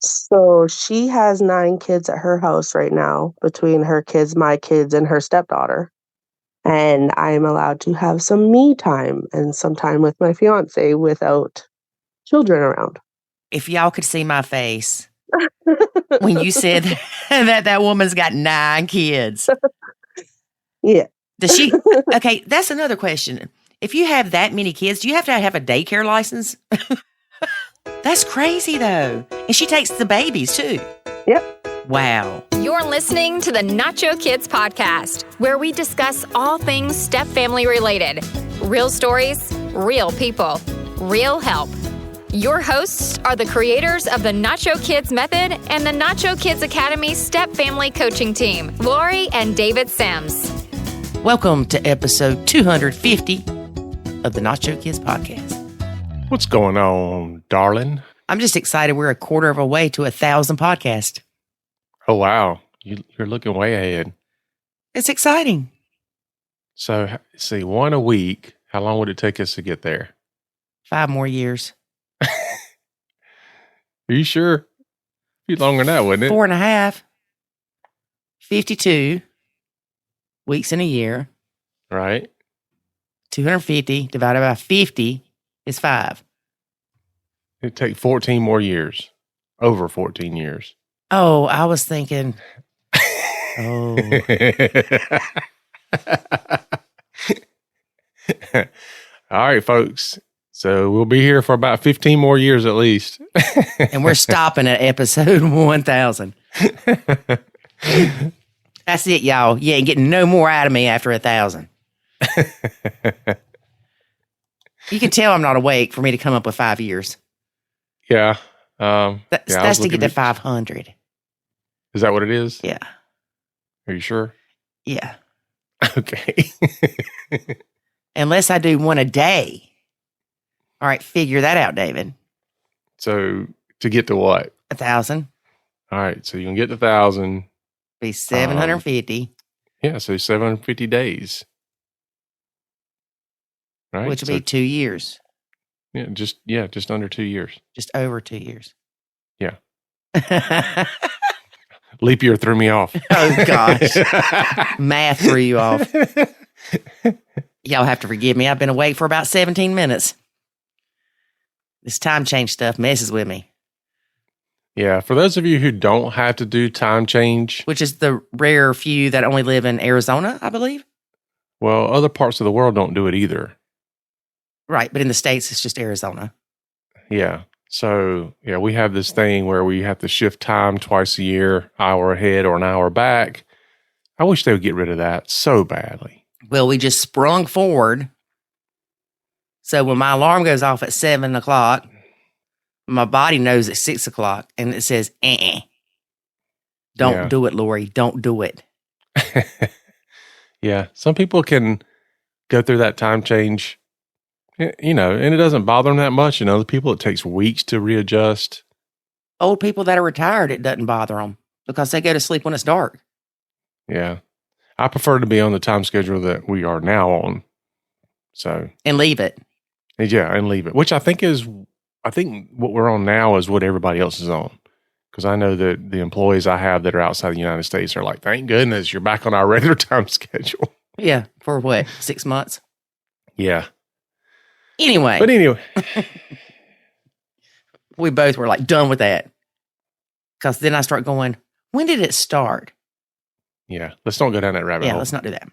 So she has 9 kids at her house right now between her kids, my kids, and her stepdaughter. And I'm allowed to have some me time and some time with my fiance without children around. If y'all could see my face when you said that woman's got 9 kids. Yeah. Does she? Okay, that's another question. If you have that many kids, do you have to have a daycare license? That's crazy, though. And she takes the babies, too. Yep. Wow. You're listening to the Nacho Kids podcast, where we discuss all things step-family related. Real stories, real people, real help. Your hosts are the creators of the Nacho Kids Method and the Nacho Kids Academy Step-Family Coaching Team, Lori and David Sims. Welcome to episode 250 of the Nacho Kids podcast. What's going on, darling? I'm just excited we're a quarter of a way to 1,000 podcasts. Oh, wow. You're looking way ahead. It's exciting. So, see, one a week. How long would it take us to get there? 5 more years. Are you sure? Be longer than that, wouldn't it? 4.5. 52 weeks in a year. Right. 250 divided by 50 is 5. It'd take 14 more years. Over 14 years. Oh, I was thinking. Oh. All right, folks. So we'll be here for about 15 more years at least. And we're stopping at episode 1,000. That's it, y'all. You ain't getting no more out of me after 1,000. You can tell I'm not awake for me to come up with 5 years. Yeah. That's to get to 500. Is that what it is? Yeah. Are you sure? Yeah. Okay. Unless I do one a day. All right, figure that out, David. So to get to what? 1,000. All right, so you can get to 1,000. Be 750. Yeah, so 750 days. Right? Which would be 2 years. Yeah, just under 2 years. Just over 2 years. Yeah. Leap year threw me off. Oh, gosh. Math threw you off. Y'all have to forgive me. I've been awake for about 17 minutes. This time change stuff messes with me. Yeah, for those of you who don't have to do time change. Which is the rare few that only live in Arizona, I believe. Well, other parts of the world don't do it either. Right, but in the States, it's just Arizona. Yeah. So, yeah, we have this thing where we have to shift time twice a year, hour ahead or an hour back. I wish they would get rid of that so badly. Well, we just sprung forward. So when my alarm goes off at 7 o'clock, my body knows it's 6 o'clock and it says, Don't do it, Lori. Don't do it. Yeah. Some people can go through that time change, you know, and it doesn't bother them that much. You know, the people, it takes weeks to readjust. Old people that are retired, it doesn't bother them because they go to sleep when it's dark. Yeah. I prefer to be on the time schedule that we are now on. So. And leave it. Yeah, and leave it. Which I think what we're on now is what everybody else is on. Because I know that the employees I have that are outside the United States are like, thank goodness you're back on our regular time schedule. Yeah. For what? 6 months? Yeah. Anyway. But anyway. We both were like done with that. Because then I start going, when did it start? Yeah. Let's don't go down that rabbit hole. Yeah, let's not do that.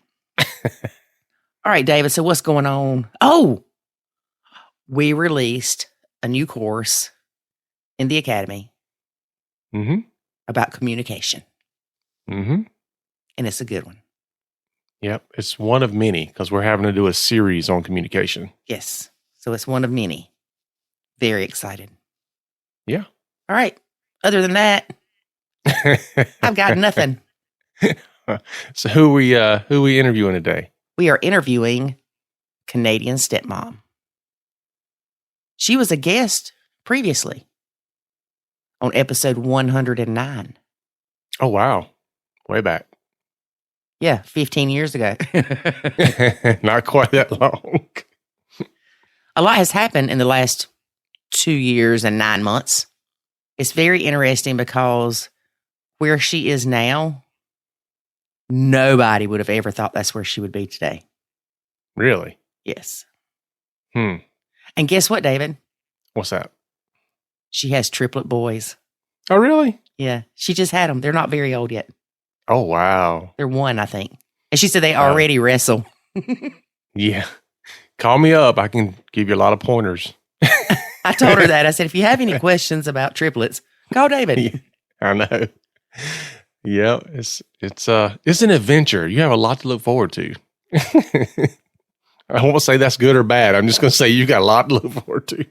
All right, David. So what's going on? Oh, we released a new course in the Academy about communication. And it's a good one. Yep. It's one of many because we're having to do a series on communication. Yes. So it's one of many. Very excited. Yeah. All right. Other than that, I've got nothing. So who we interviewing today? We are interviewing Canadian Stepmom. She was a guest previously on episode 109. Oh, wow. Way back. Yeah, 15 years ago. Not quite that long. A lot has happened in the last 2 years and 9 months. It's very interesting because where she is now, nobody would have ever thought that's where she would be today. Really? Yes. Hmm. And guess what, David? What's that? She has triplet boys. Oh, really? Yeah. She just had them. They're not very old yet. Oh, wow. They're one, I think. And she said they already wrestle. Yeah. Call me up. I can give you a lot of pointers. I told her that. I said, if you have any questions about triplets, call David. Yeah, I know. Yeah, it's an adventure. You have a lot to look forward to. I won't say that's good or bad. I'm just going to say you got a lot to look forward to.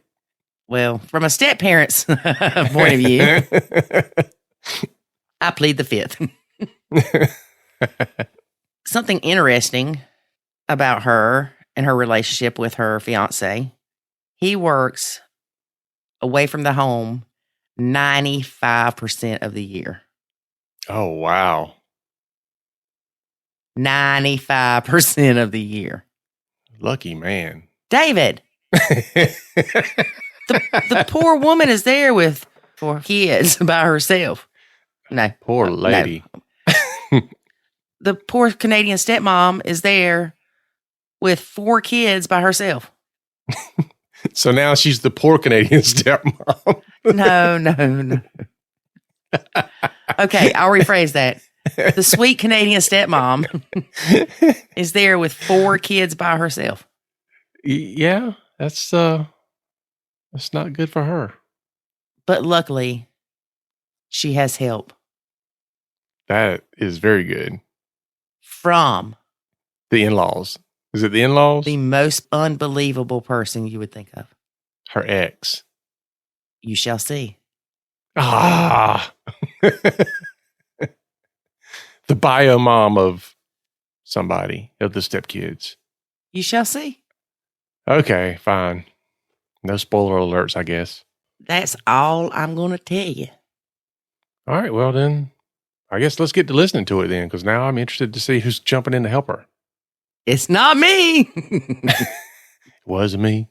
Well, from a step parent's point of view, I plead the fifth. Something interesting about her and her relationship with her fiance, he works away from the home 95% of the year. Oh, wow. 95% of the year. Lucky man. David, the poor woman is there with 4 kids by herself. No. Poor lady. No. The poor Canadian stepmom is there with 4 kids by herself. So now she's the poor Canadian stepmom. No. Okay, I'll rephrase that. The sweet Canadian stepmom is there with 4 kids by herself. Yeah, that's not good for her. But luckily, she has help That is very good. from The in-laws. Is it the in-laws? the most unbelievable person you would think of. Her ex. You shall see. Ah. The bio mom of somebody, of the stepkids. You shall see. Okay, fine. No spoiler alerts, I guess. That's all I'm going to tell you. All right, well then, I guess let's get to listening to it then, because now I'm interested to see who's jumping in to help her. It's not me. It was me.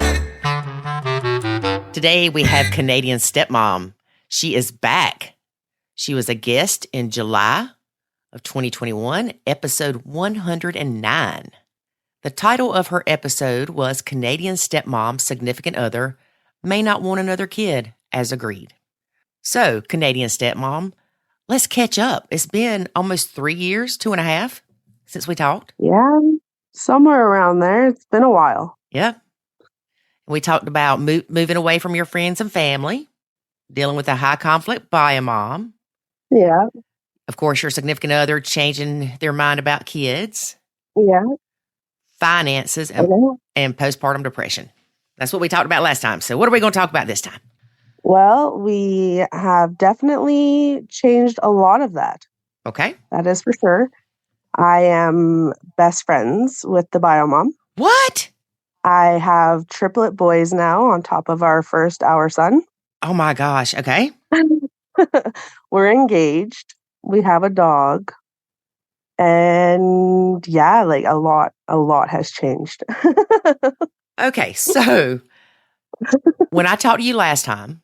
Today we have Canadian Stepmom. She is back. She was a guest in July of 2021, episode 109. The title of her episode was Canadian Stepmom Significant Other May Not Want Another Kid, as agreed. So, Canadian Stepmom, let's catch up. It's been almost 3 years, 2.5, since we talked. Yeah, somewhere around there. It's been a while. Yep. We talked about moving away from your friends and family, dealing with a high conflict bio mom. Yeah, Of course, your significant other changing their mind about kids, yeah. finances, I know. and postpartum depression. That's what we talked about last time. So what are we going to talk about this time? Well, we have definitely changed a lot of that. Okay. That is for sure. I am best friends with the bio mom. What? I have triplet boys now on top of our son. Oh my gosh. Okay. We're engaged. We have a dog. And yeah, like a lot has changed. Okay. So when I talked to you last time,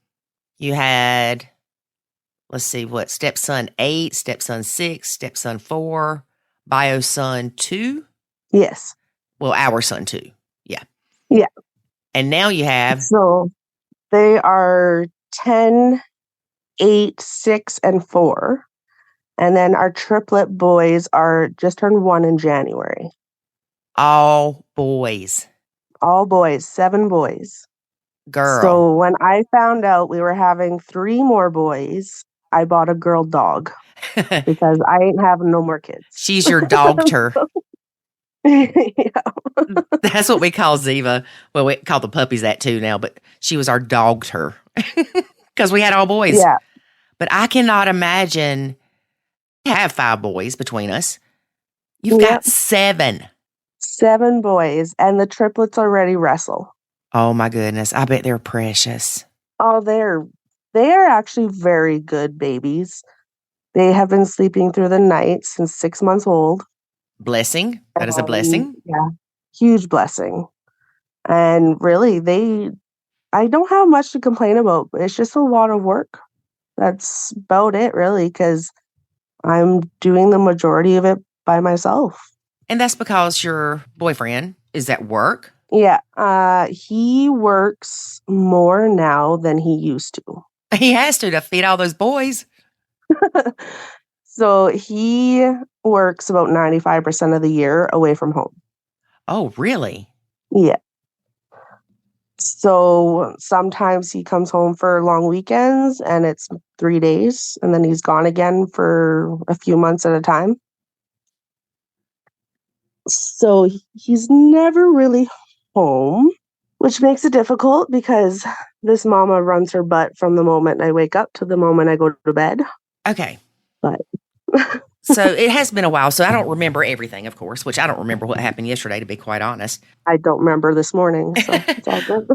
you had, let's see, what, stepson 8, stepson 6, stepson 4, bio son 2. Yes. Well, our son 2. Yeah. Yeah. And now you have, So they are 10, 8, 6, and 4. And then our triplet boys are just turned 1 in January. all boys. All boys, 7 boys. Girl. So when I found out we were having 3 more boys, I bought a girl dog because I ain't having no more kids. She's your dogter. Yeah. That's what we call Ziva. Well, we call the puppies that too now, but she was our dogter because we had all boys. Yeah. But I cannot imagine. We have 5 boys between us. You've Yep. got 7. 7 boys, and the triplets already wrestle. Oh my goodness. I bet they're precious. Oh, they are actually very good babies. They have been sleeping through the night since 6 months old. Blessing. That is a blessing. Yeah, huge blessing. And really, I don't have much to complain about, but it's just a lot of work. that's about it, really, because I'm doing the majority of it by myself. And that's because your boyfriend is at work? Yeah, he works more now than he used to. He has to feed all those boys. So he works about 95% of the year away from home. Oh, really? Yeah. So sometimes he comes home for long weekends and it's 3 days, and then he's gone again for a few months at a time. So he's never really home, which makes it difficult because this mama runs her butt from the moment I wake up to the moment I go to bed. Okay. But So it has been a while, so I don't remember everything, of course, which I don't remember what happened yesterday, to be quite honest. I don't remember this morning, so it's all good.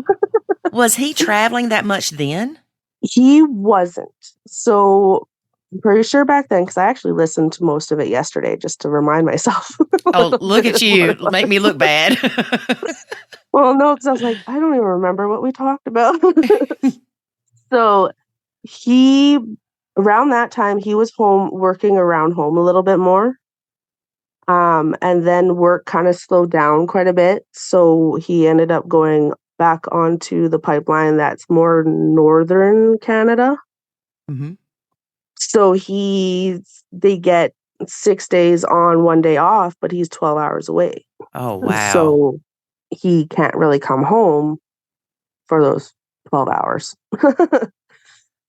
Was he traveling that much then? He wasn't. So I'm pretty sure back then, because I actually listened to most of it yesterday just to remind myself. Oh, look at you. Make me look bad. Well, no, because I was like, I don't even remember what we talked about. So around that time, he was home working around home a little bit more. And then work kind of slowed down quite a bit. So he ended up going back onto the pipeline that's more northern Canada. Mm-hmm. So they get 6 days on, 1 day off, but he's 12 hours away. Oh, wow. So he can't really come home for those 12 hours.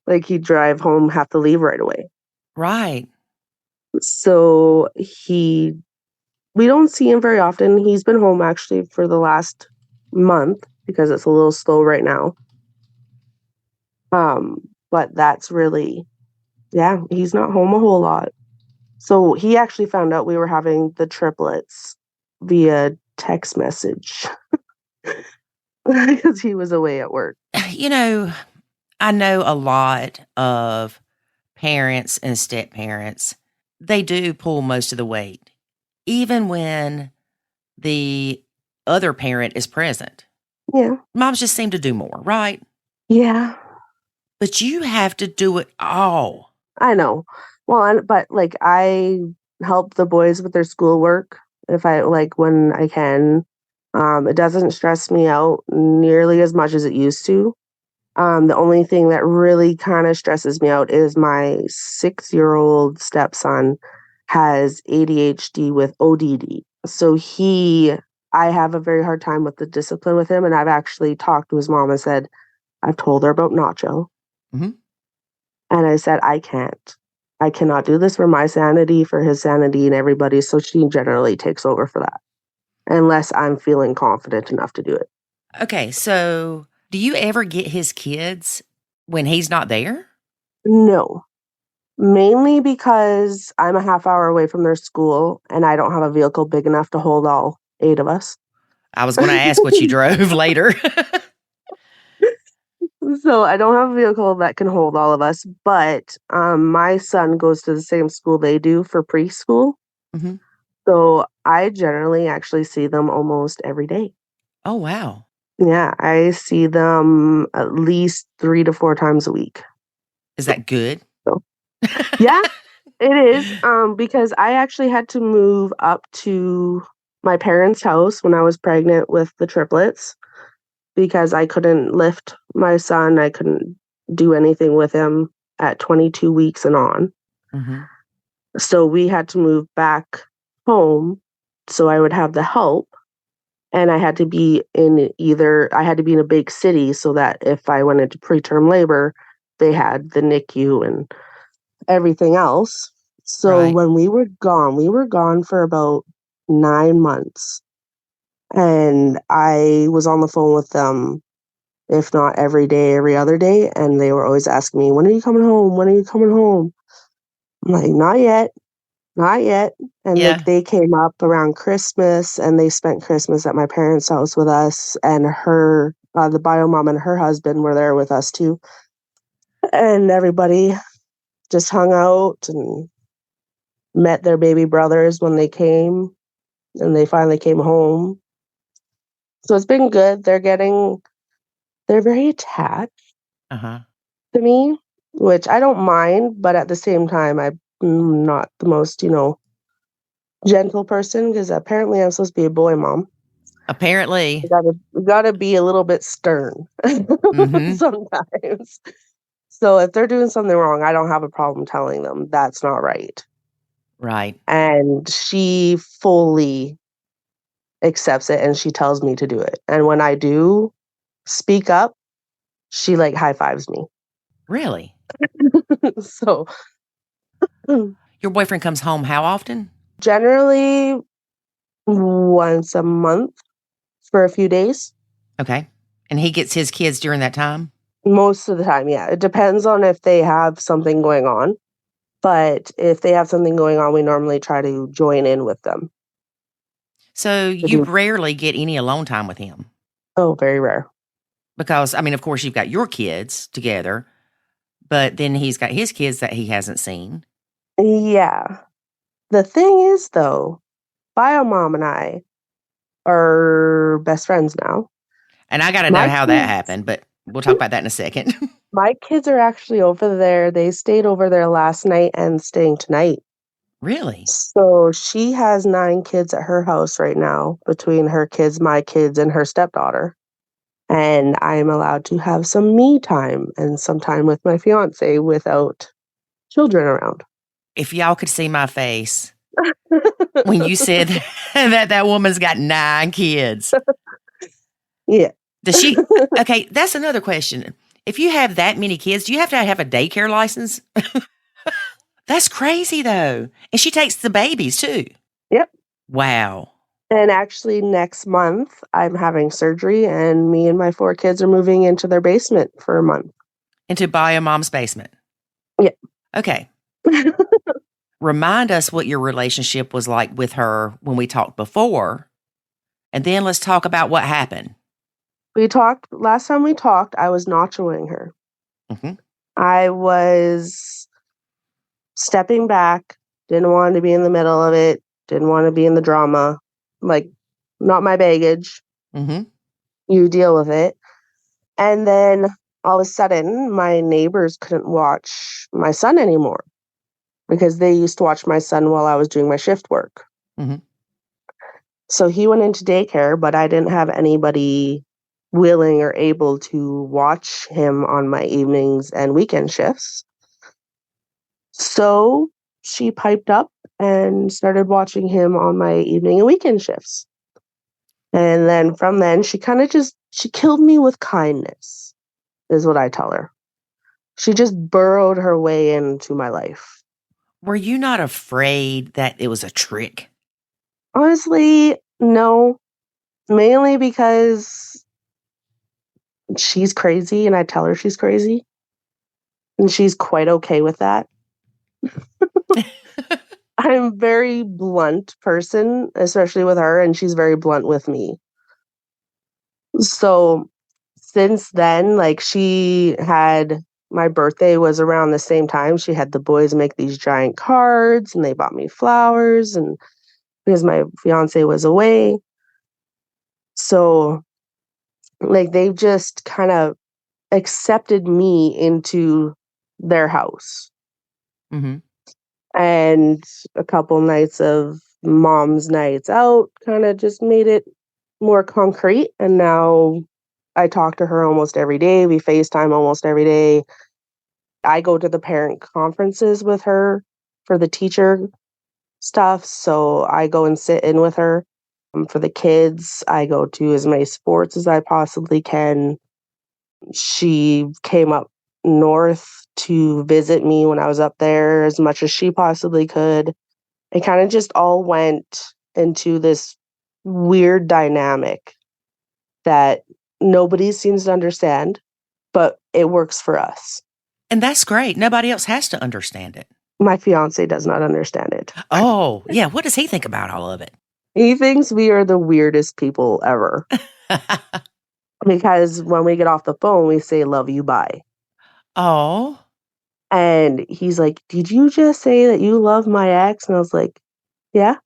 Like he'd drive home, have to leave right away. Right. So we don't see him very often. He's been home actually for the last month because it's a little slow right now. But that's really, he's not home a whole lot. So he actually found out we were having the triplets via text message because he was away at work. You know, I know a lot of parents and step parents. They do pull most of the weight, even when the other parent is present. Yeah. Moms just seem to do more, right? Yeah. But you have to do it all. I know. Well, but like I help the boys with their schoolwork if I when I can. It doesn't stress me out nearly as much as it used to. The only thing that really kind of stresses me out is my 6-year-old stepson has ADHD with ODD. So I have a very hard time with the discipline with him. And I've actually talked to his mom and said, I've told her about Nacho. Mm-hmm. And I said, I cannot do this for my sanity, for his sanity and everybody. So she generally takes over for that unless I'm feeling confident enough to do it. Okay. So do you ever get his kids when he's not there? No, mainly because I'm a half hour away from their school and I don't have a vehicle big enough to hold all 8 of us. I was going to ask what you drove later. So I don't have a vehicle that can hold all of us, but my son goes to the same school they do for preschool. Mm-hmm. So I generally actually see them almost every day. Oh, wow. Yeah, I see them at least 3 to 4 times a week. Is that good? So, yeah, it is. Because I actually had to move up to my parents' house when I was pregnant with the triplets because I couldn't lift my son. I couldn't do anything with him at 22 weeks and on. Mm-hmm. So we had to move back home so I would have the help. And I had to be in a big city so that if I went into preterm labor, they had the NICU and everything else. So Right. when we were gone for about 9 months. And I was on the phone with them, if not every day, every other day. And they were always asking me, when are you coming home? When are you coming home? I'm like, not yet. Not yet. And Yeah. they came up around Christmas and they spent Christmas at my parents' house with us, and the bio mom and her husband were there with us too. And everybody just hung out and met their baby brothers when they came, and they finally came home. So it's been good. They're very attached Uh-huh. to me. which I don't mind, but at the same time, I'm not the most, gentle person because apparently I'm supposed to be a boy mom. Apparently. We gotta be a little bit stern Mm-hmm. sometimes. So if they're doing something wrong, I don't have a problem telling them that's not right. Right. And she fully accepts it and she tells me to do it. And when I do speak up, she like high fives me. Really? So Your boyfriend comes home how often? generally once a month for a few days. Okay. And he gets his kids during that time? Most of the time, yeah. It depends on if they have something going on. But if they have something going on, we normally try to join in with them. So you rarely get any alone time with him? Oh, very rare. Because, of course, you've got your kids together, but then he's got his kids that he hasn't seen. Yeah. The thing is, though, Bio Mom and I are best friends now. And I got to know how that happened, but we'll talk about that in a second. My kids are actually over there. They stayed over there last night and staying tonight. Really? So she has 9 kids at her house right now between her kids, my kids, and her stepdaughter. And I'm allowed to have some me time and some time with my fiance without children around. If y'all could see my face when you said that woman's got 9 kids. Yeah. Does she? Okay, that's another question. If you have that many kids, do you have to have a daycare license? That's crazy, though. And she takes the babies, too. Yep. Wow. And actually, next month, I'm having surgery, and me and my 4 kids are moving into their basement for a month. Into Bio Mom's basement? Yep. Okay. Remind us what your relationship was like with her when we talked before, and then let's talk about what happened. Last time we talked, I was nachoing her. Mm-hmm. I was stepping back, didn't want to be in the middle of it, didn't want to be in the drama, like, not my baggage. Mm-hmm. You deal with it. And then all of a sudden, my neighbors couldn't watch my son anymore because they used to watch my son while I was doing my shift work. Mm-hmm. So he went into daycare, but I didn't have anybody willing or able to watch him on my evenings and weekend shifts. So she piped up and started watching him on my evening and weekend shifts. And then from then, she killed me with kindness, is what I tell her. She just burrowed her way into my life. Were you not afraid that it was a trick? Honestly, no. Mainly because she's crazy and I tell her she's crazy. And she's quite okay with that. I'm a very blunt person, especially with her, and she's very blunt with me. So since then, my birthday was around the same time. She had the boys make these giant cards and they bought me flowers, and because my fiance was away. So they've just kind of accepted me into their house. Mm-hmm. And a couple nights of mom's nights out kind of just made it more concrete. And now I talk to her almost every day. We FaceTime almost every day. I go to the parent conferences with her for the teacher stuff. So I go and sit in with her. For the kids, I go to as many sports as I possibly can. She came up north to visit me when I was up there as much as she possibly could. It kind of just all went into this weird dynamic that nobody seems to understand, but it works for us. And that's great. Nobody else has to understand it. My fiance does not understand it. Oh, yeah. What does he think about all of it? He thinks we are the weirdest people ever. Because when we get off the phone, we say, love you, bye. Oh. And he's like, did you just say that you love my ex? And I was like, yeah.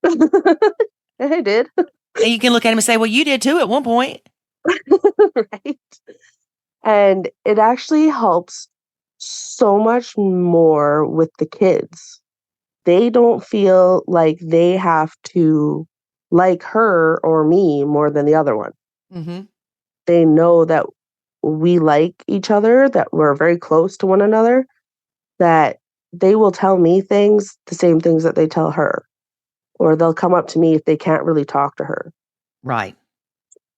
I did. And you can look at him and say, well, you did too at one point. Right. And it actually helps so much more with the kids. They don't feel like they have to like her or me more than the other one. Mm-hmm. They know that we like each other, that we're very close to one another, that they will tell me things, the same things that they tell her. Or they'll come up to me if they can't really talk to her. Right.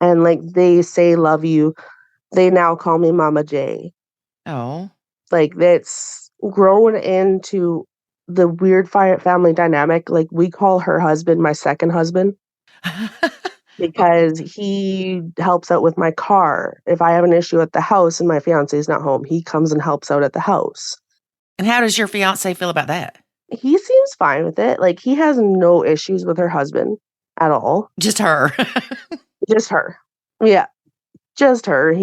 And like they say love you. They now call me Mama J. Oh. Like that's grown into the weird family dynamic. Like we call her husband my second husband because he helps out with my car. If I have an issue at the house and my fiance is not home, he comes and helps out at the house. And how does your fiance feel about that? He seems fine with it. Like he has no issues with her husband at all. Just her. Just her. Yeah. Just her.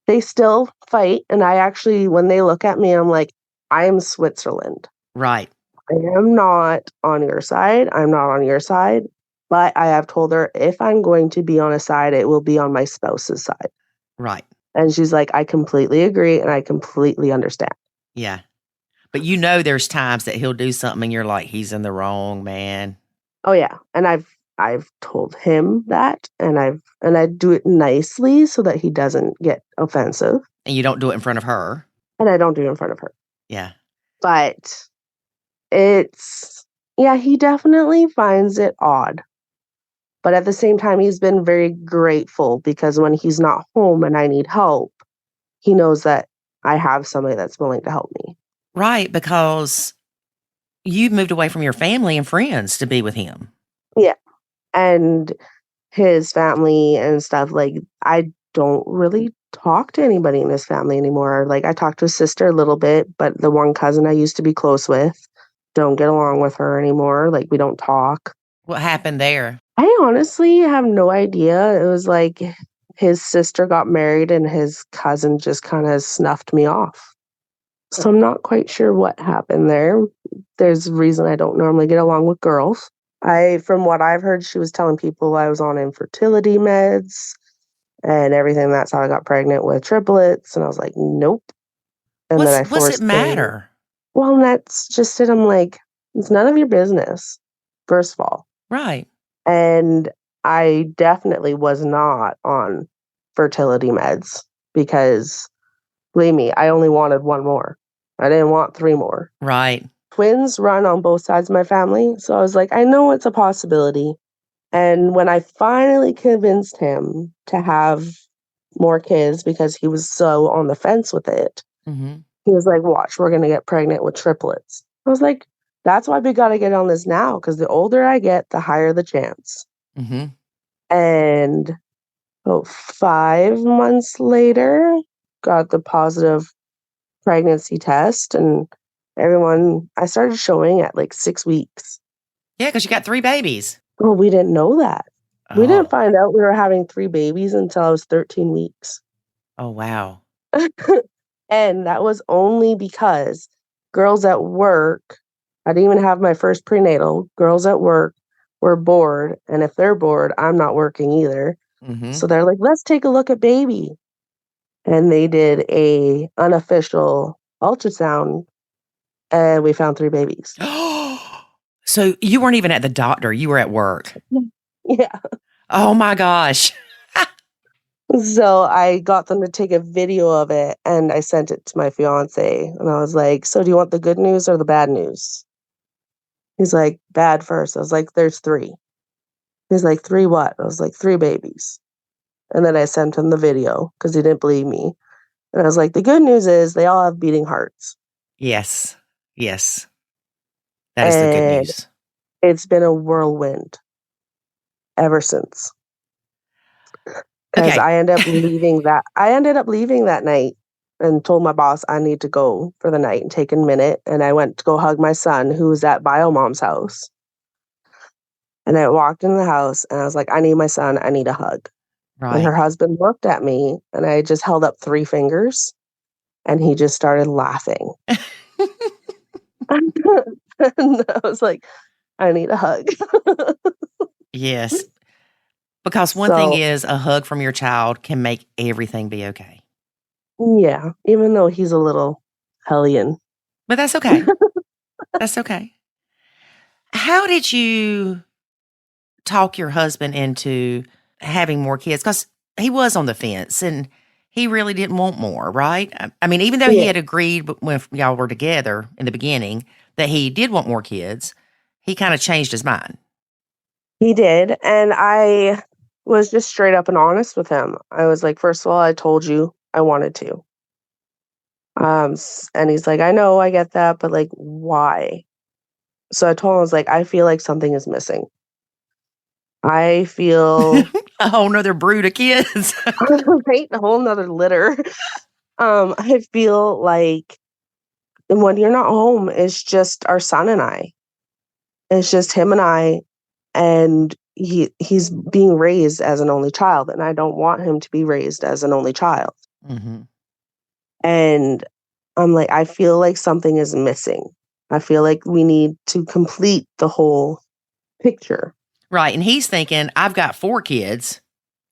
They still fight. And I actually, when they look at me, I'm like, I am Switzerland. Right. I am not on your side. I'm not on your side. But I have told her if I'm going to be on a side, it will be on my spouse's side. Right. And she's like, I completely agree and I completely understand. Yeah. But you know there's times that he'll do something and you're like, he's in the wrong, man. Oh yeah. And I've told him that and I do it nicely so that he doesn't get offensive. And you don't do it in front of her. And I don't do it in front of her. Yeah. But he definitely finds it odd. But at the same time, he's been very grateful because when he's not home and I need help, he knows that I have somebody that's willing to help me. Right. Because you moved away from your family and friends to be with him. Yeah. And his family and stuff, like, I don't really talk to anybody in his family anymore. Like, I talk to his sister a little bit, but the one cousin I used to be close with, don't get along with her anymore. Like, we don't talk. What happened there? I honestly have no idea. It was like his sister got married and his cousin just kind of snuffed me off. So I'm not quite sure what happened there. There's a reason I don't normally get along with girls. From what I've heard, she was telling people I was on infertility meds and everything. That's how I got pregnant with triplets. And I was like, nope. And then I forced What's it matter? Well, that's just it. I'm like, it's none of your business, first of all. Right. And I definitely was not on fertility meds because, believe me, I only wanted one more. I didn't want three more. Right. Twins run on both sides of my family. So I was like, I know it's a possibility. And when I finally convinced him to have more kids because he was so on the fence with it, he was like, watch, we're going to get pregnant with triplets. I was like, that's why we got to get on this now, because the older I get, the higher the chance. And 5 months later, got the positive pregnancy test, and I started showing at like 6 weeks. Yeah, because you got 3 babies. Well, we didn't know that. Oh. We didn't find out we were having 3 babies until I was 13 weeks. Oh, wow. And that was only because girls at work, I didn't even have my first prenatal. Girls at work were bored. And if they're bored, I'm not working either. So they're like, let's take a look at baby. And they did a unofficial ultrasound and we found 3 babies. So you weren't even at the doctor. You were at work. Yeah. Oh my gosh. So I got them to take a video of it and I sent it to my fiance. And I was like, so do you want the good news or the bad news? He's like, bad first. I was like, there's 3. He's like, 3 what? I was like, 3 babies. And then I sent him the video because he didn't believe me. And I was like, the good news is they all have beating hearts. Yes. Yes. That is the good news. It's been a whirlwind ever since. Because Okay. I ended up leaving that night and told my boss I need to go for the night and take a minute. And I went to go hug my son who was at Biomom's house. And I walked in the house and I was like, I need my son. I need a hug. Right. And her husband looked at me and I just held up 3 fingers and he just started laughing. And I was like, I need a hug. Yes. Because one thing is a hug from your child can make everything be okay. Yeah, even though he's a little hellion. But that's okay. That's okay. How did you talk your husband into having more kids? Because he was on the fence and he really didn't want more, right? I mean, even though he Yeah, had agreed when y'all were together in the beginning that he did want more kids, he kind of changed his mind. he did, and I was just straight up and honest with him. I was like, first of all, I told you I wanted to. And he's like, I know, I get that, but like, why? So I told him, I was like, I feel like something is missing. I feel A whole nother brood of kids. right, a whole nother litter. I feel like when you're not home, it's just our son and I. It's just him and I, and he's being raised as an only child, and I don't want him to be raised as an only child. Mm-hmm. And I'm like, I feel like something is missing. I feel like we need to complete the whole picture. Right. And he's thinking, I've got 4 kids.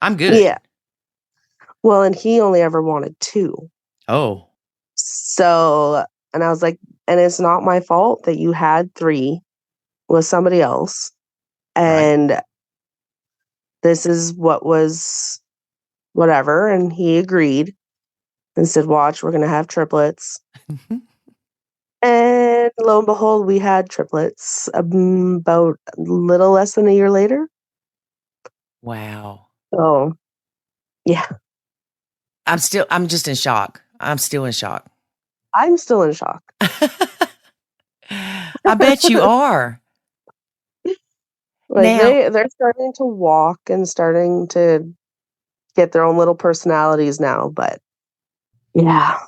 I'm good. Yeah. Well, and he only ever wanted 2. Oh, So, and I was like, and it's not my fault that you had 3 with somebody else. right. And this is what was whatever. And he agreed and said, watch, we're going to have triplets. And lo and behold, we had triplets about a little less than a year later. Wow. So, yeah, I'm just in shock. I'm still in shock. I'm still in shock. I bet you are. Like Now, they're starting to walk and starting to get their own little personalities now, but yeah.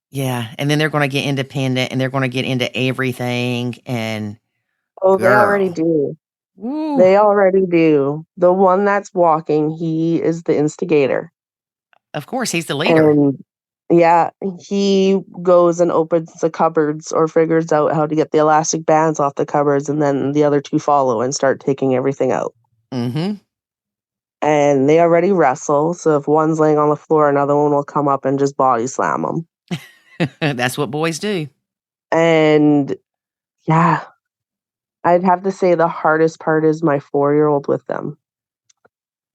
yeah. And then they're going to get independent and they're going to get into everything. And Oh, they already girl. do. Woo. They already do. The one that's walking, he is the instigator. Of course, he's the leader. And yeah, he goes and opens the cupboards or figures out how to get the elastic bands off the cupboards, and then the other 2 follow and start taking everything out. Mm-hmm. And they already wrestle, so if one's laying on the floor, another one will come up and just body slam them. That's what boys do. And yeah, I'd have to say the hardest part is my 4-year-old with them.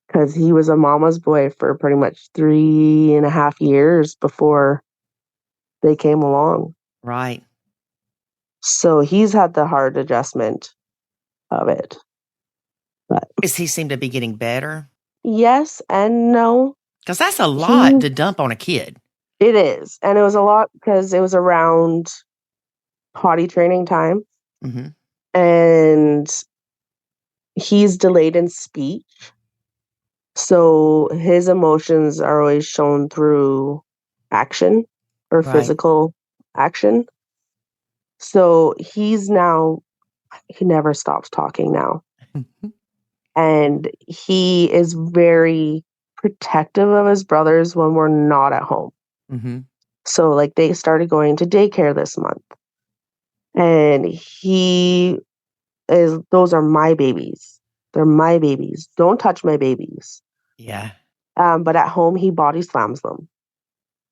Because he was a mama's boy for pretty much 3.5 years before they came along. Right. So he's had the hard adjustment of it. But Does he seem to be getting better? yes and no. Because that's a He, lot to dump on a kid. it is. And it was a lot because it was around potty training time. Mm-hmm. And he's delayed in speech. So his emotions are always shown through action or Right. physical action. So he never stops talking now. And he is very protective of his brothers when we're not at home. Mm-hmm. So like they started going to daycare this month. And those are my babies. They're my babies. Don't touch my babies. Yeah. But at home, he body slams them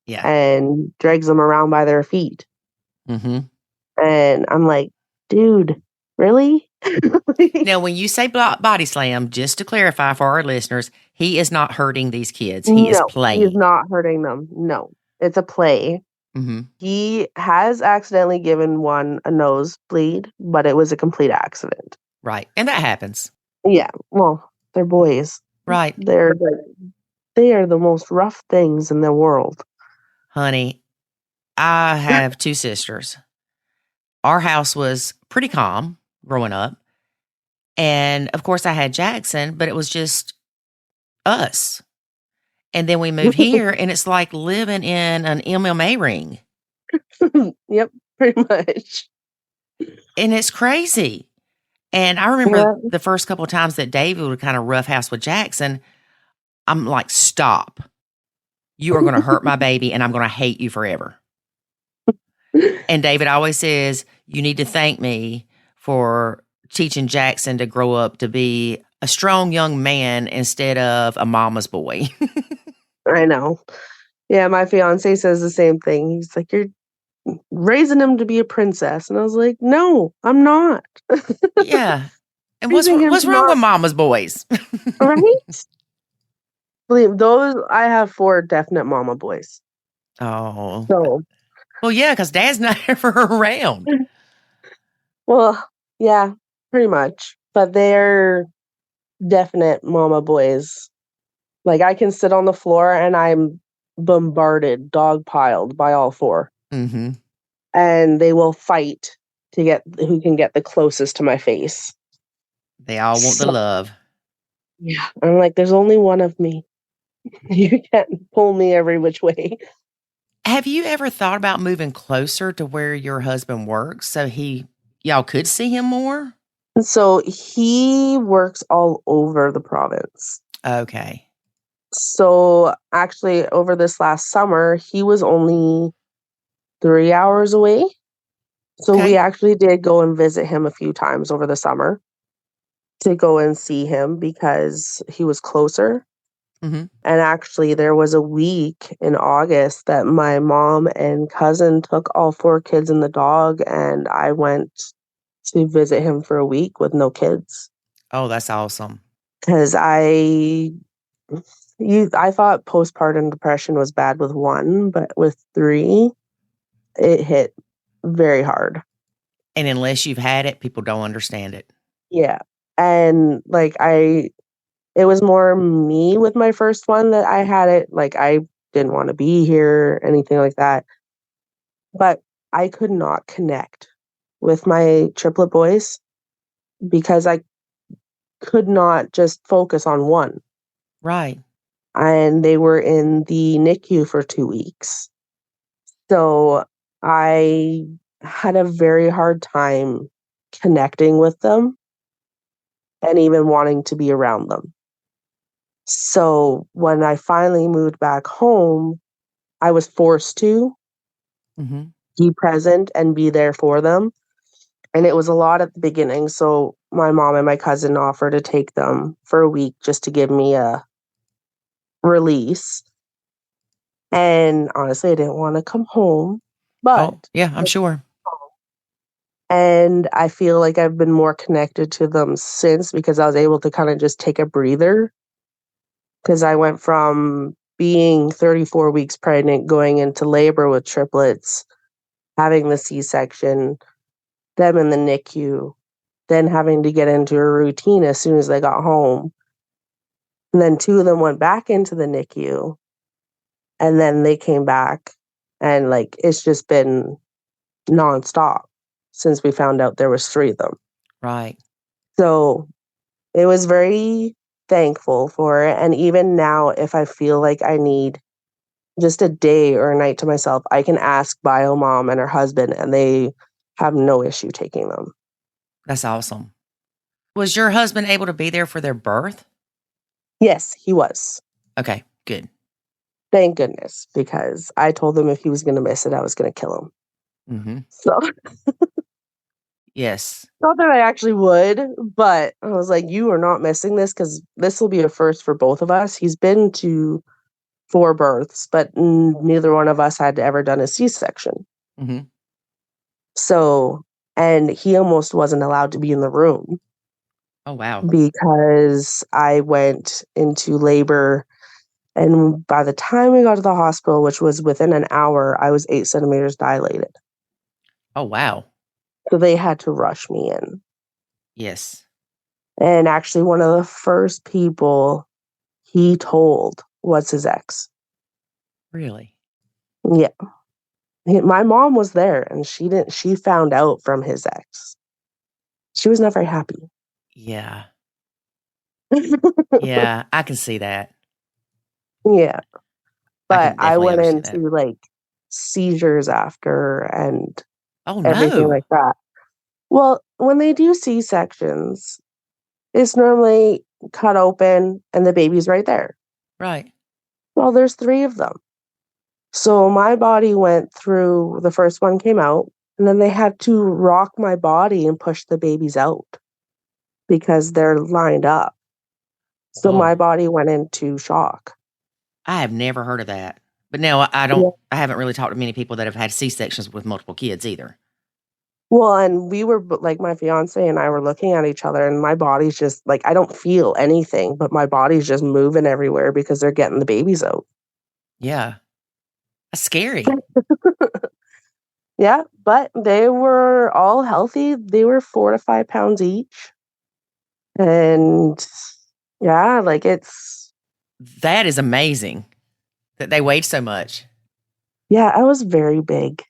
Yeah. and drags them around by their feet. Mm-hmm. And I'm like, dude, really? Now, when you say body slam, just to clarify for our listeners, he is not hurting these kids. He is No, playing. he's not hurting them. No, it's a play. Mm-hmm. He has accidentally given one a nosebleed, but it was a complete accident. Right. And that happens. Yeah, well, they're boys. Right. They are the most rough things in the world. Honey, I have 2 sisters. Our house was pretty calm growing up. And of course, I had Jackson, but it was just us. And then we moved here, and it's like living in an MMA ring. Yep, pretty much. And it's crazy. And I remember the first couple of times that David would kind of roughhouse with Jackson, I'm like, stop. You are going to hurt my baby, and I'm going to hate you forever. And David always says, you need to thank me for teaching Jackson to grow up to be a strong young man instead of a mama's boy. I know. Yeah, my fiance says the same thing. He's like, "You're raising him to be a princess." And I was like, "No, I'm not." Yeah. And Raising him what's to wrong not, with mama's boys? right? Believe those, I have 4 definite mama boys. Oh. So, Well, yeah, because dad's not ever around. well, yeah, pretty much. But they're definite mama boys. Like, I can sit on the floor and I'm bombarded, dog-piled by all 4. Mm-hmm. And they will fight to get who can get the closest to my face. They all want the So, love. yeah, I'm like, "There's only one of me. You can't pull me every which way." Have you ever thought about moving closer to where your husband works so y'all could see him more? So, he works all over the province. Okay. So, actually, over this last summer, he was only 3 hours away. So, we Okay. actually did go and visit him a few times over the summer to go and see him because he was closer. Mm-hmm. And actually, there was a week in August that my mom and cousin took all 4 kids and the dog, and I went to visit him for a week with no kids. Oh, that's awesome. 'Cause I thought postpartum depression was bad with 1, but with 3, it hit very hard. And unless you've had it, people don't understand it. Yeah. And, like, it was more me with my first one that I had it, like, I didn't wanna be here, anything like that. But I could not connect with my triplet boys because I could not just focus on 1. Right. And they were in the NICU for 2 weeks. So, I had a very hard time connecting with them and even wanting to be around them. So, when I finally moved back home, I was forced to Mm-hmm. be present and be there for them, and it was a lot at the beginning, so my mom and my cousin offered to take them for a week just to give me a release, and honestly, I didn't wanna come home, but Oh, yeah, I'm sure. and I feel like I've been more connected to them since because I was able to kinda just take a breather. Because I went from being 34 weeks pregnant, going into labor with triplets, having the C-section, them in the NICU, then having to get into a routine as soon as they got home. And then 2 of them went back into the NICU, and then they came back, and, like, it's just been nonstop since we found out there was 3 of them. Right. So, it was very thankful for it, and even now, if I feel like I need just a day or a night to myself, I can ask bio mom and her husband, and they have no issue taking them. That's awesome. Was your husband able to be there for their birth? Yes, he was. Okay, good. Thank goodness, because I told him if he was gonna miss it, I was gonna kill him. Mm-hmm. So, Yes. not that I actually would, but I was like, "You are not missing this because this will be a first for both of us." He's been to 4 births, but neither one of us had ever done a C-section. Mm-hmm. So, and he almost wasn't allowed to be in the room Oh, wow. because I went into labor, and by the time we got to the hospital, which was within an hour, I was 8 centimeters dilated. Oh, wow. So they had to rush me in. Yes. And actually, one of the first people he told was his ex. Really? Yeah. My mom was there and she found out from his ex. She was not very happy. Yeah. Yeah, I can see that. Yeah. I But can I definitely went understand that. into, like, seizures after and Oh, everything no. like that. Well, when they do C-sections, it's normally cut open and the baby's right there. Right. Well, there's 3 of them. So my body went through the first one came out, and then they had to rock my body and push the babies out because they're lined up. So my Oh, body went into shock. I have never heard of that. But no, I Yeah. don't. I haven't really talked to many people that have had C-sections with multiple kids either. Well, and we were like my fiance and I were looking at each other, and my body's just like I don't feel anything, but my body's just moving everywhere because they're getting the babies out. Yeah, that's scary. Yeah, but they were all healthy. They were 4 to 5 pounds each. And yeah, like That is amazing that they weighed so much. yeah, I was very big.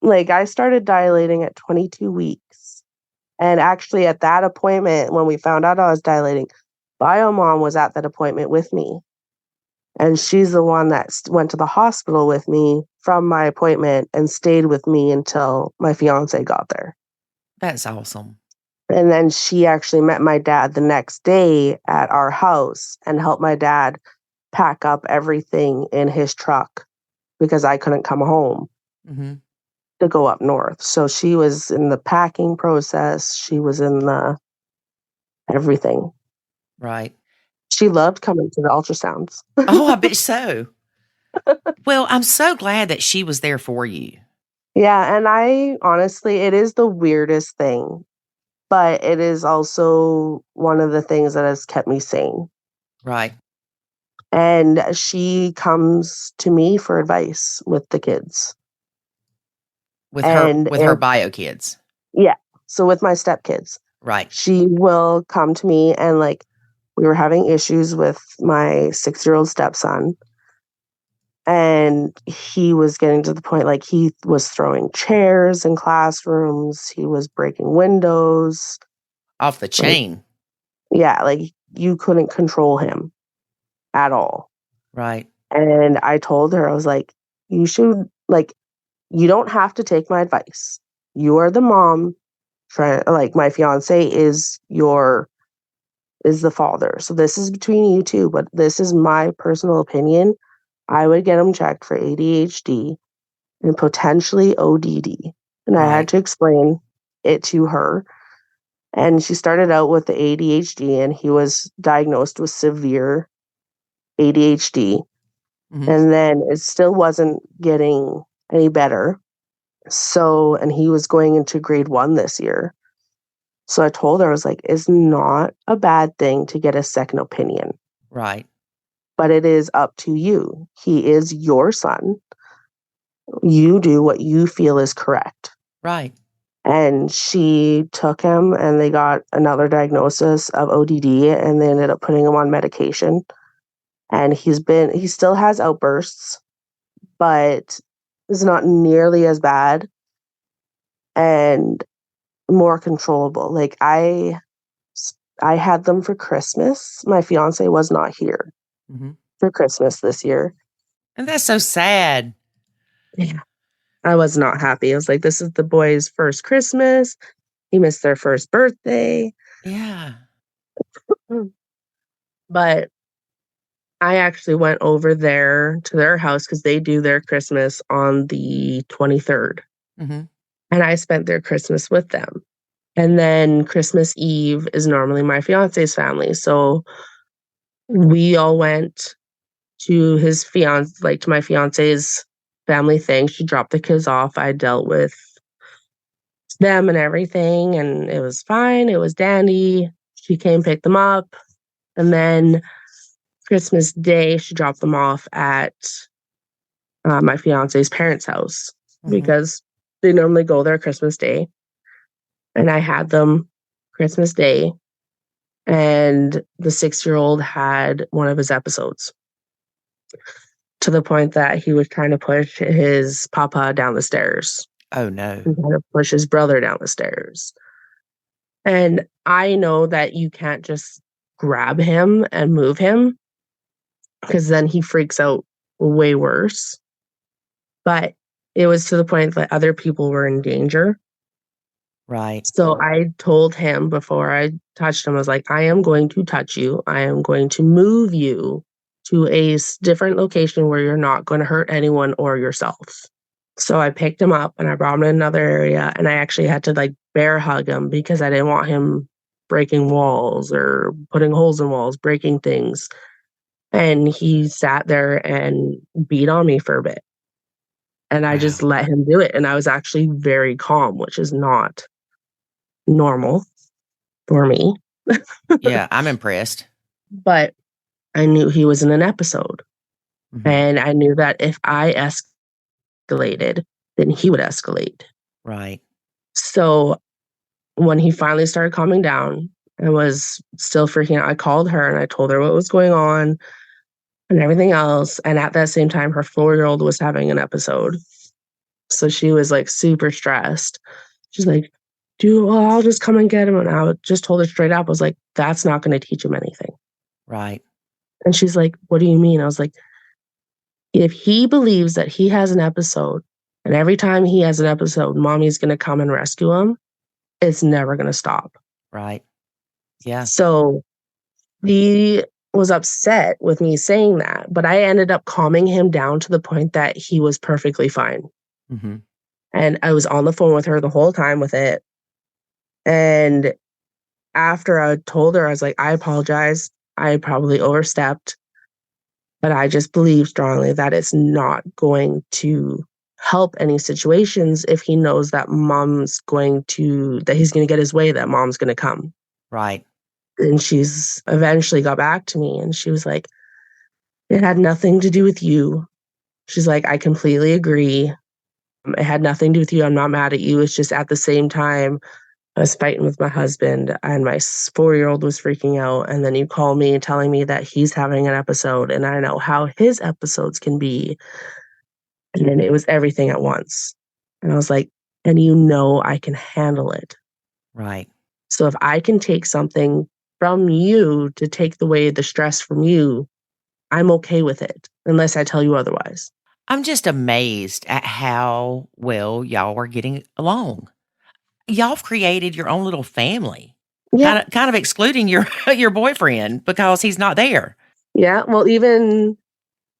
Like I started dilating at 22 weeks. And actually at that appointment, when we found out I was dilating, Biomom was at that appointment with me. And she's the one that went to the hospital with me from my appointment and stayed with me until my fiance got there. That's awesome. And then she actually met my dad the next day at our house and helped my dad pack up everything in his truck because I couldn't come home Mm-hmm. to go up north. So she was in the packing process. She was in the everything. Right. She loved coming to the ultrasounds. Oh, I bet so. Well, I'm so glad that she was there for you. Yeah, and I honestly, it is the weirdest thing, but it is also one of the things that has kept me sane. Right. And she comes to me for advice with the kids. With And her bio kids. yeah, so with my stepkids, Right. she will come to me and like we were having issues with my 6-year-old stepson. And he was getting to the point like he was throwing chairs in classrooms, he was breaking windows. Off the Like, chain. yeah, like you couldn't control him at all. Right. And I told her, I was like, you should, like, you don't have to take my advice. You are the mom. Like, my fiance is the father. So this is between you two, but this is my personal opinion. I would get him checked for ADHD and potentially ODD. And I had Right. to explain it to her. And she started out with the ADHD, and he was diagnosed with severe ADHD. Mm-hmm. And then it still wasn't getting any better. So, and he was going into grade 1 this year. So I told her, I was like, it's not a bad thing to get a second opinion, Right. but it is up to you. He is your son. You do what you feel is correct. Right. And she took him and they got another diagnosis of ODD and they ended up putting him on medication. And he still has outbursts, but it's not nearly as bad and more controllable. Like I had them for Christmas. My fiance was not here Mm-hmm. for Christmas this year. And that's so sad. Yeah. I was not happy. I was like, this is the boys' first Christmas. He missed their first birthday. Yeah. But I actually went over there to their house because they do their Christmas on the 23rd. Mm-hmm. And I spent their Christmas with them. And then Christmas Eve is normally my fiance's family. So we all went to to my fiance's family thing. She dropped the kids off. I dealt with them and everything, and it was fine. It was dandy. She came pick them up. And then Christmas Day, she dropped them off at my fiance's parents' house because they normally go there Christmas Day. And I had them Christmas Day, and the 6-year-old had one of his episodes to the point that he was trying to push his papa down the stairs. Oh, no. And trying to push his brother down the stairs. And I know that you can't just grab him and move him because then he freaks out way worse. But it was to the point that other people were in danger. Right. So I told him before I touched him, I was like, I am going to touch you. I am going to move you to a different location where you're not going to hurt anyone or yourself. So I picked him up and I brought him to another area, and I actually had to like bear hug him because I didn't want him breaking walls or putting holes in walls, breaking things. And he sat there and beat on me for a bit. And I just Wow. let him do it. And I was actually very calm, which is not normal for me. Yeah, I'm impressed. But I knew he was in an episode. Mhm. And I knew that if I escalated, then he would escalate. Right. So when he finally started calming down and was still freaking out, I called her and I told her what was going on and everything else. And at that same time, her 4-year-old was having an episode. So she was like super stressed. She's like, I'll just come and get him. And I just told her straight up, I was like, that's not going to teach him anything. Right. And she's like, what do you mean? I was like, if he believes that he has an episode and every time he has an episode, mommy's going to come and rescue him, it's never going to stop. Right. Yeah. So he was upset with me saying that, but I ended up calming him down to the point that he was perfectly fine. Mhm. And I was on the phone with her the whole time with it. And after I told her, I was like, I apologize. I probably overstepped, but I just believe strongly that it's not going to help any situations if he knows that that he's going to get his way, that mom's going to come. Right. And she's eventually got back to me and she was like, it had nothing to do with you. She's like, I completely agree. It had nothing to do with you. I'm not mad at you. It's just at the same time, I was fighting with my husband and my 4-year-old was freaking out. And then you call me telling me that he's having an episode and I know how his episodes can be. And then it was everything at once. And I was like, and I can handle it. Right. So if I can take something from you to take away the stress from you, I'm okay with it, unless I tell you otherwise. I'm just amazed at how well y'all are getting along. Y'all have created your own little family, Yeah. kind of excluding your your boyfriend because he's not there. Yeah. Well, even